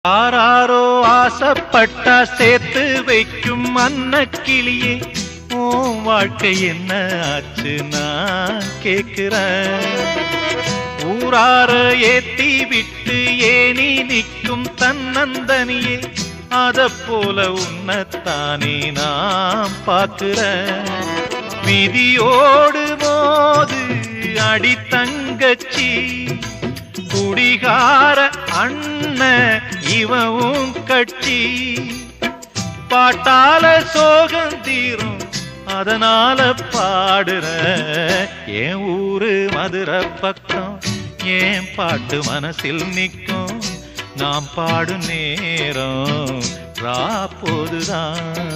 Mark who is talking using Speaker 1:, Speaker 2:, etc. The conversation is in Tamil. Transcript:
Speaker 1: ஆராரோ ஆசைப்பட்டா சேர்த்து வைக்கும் அன்னக்கிளியே, உன் வாழ்க்கை என்ன ஆச்சு நான் கேக்குறேன். ஊரார ஏத்தி விட்டு ஏனி நிற்கும் தன்னந்தனியே, அத போல உன்னத்தானே நான் பார்க்கிறேன். விதியோடு மோது அடி தங்கச்சி, குடிகார அண்ணன் இவவும் கட்சி. பாட்டால சோகம் தீரும் அதனால பாடுற, என் ஊரு மதுரை பக்கம் என் பாட்டு மனசில் நிற்கும். நாம் பாடும் நேரம் ராப்போதுதான்.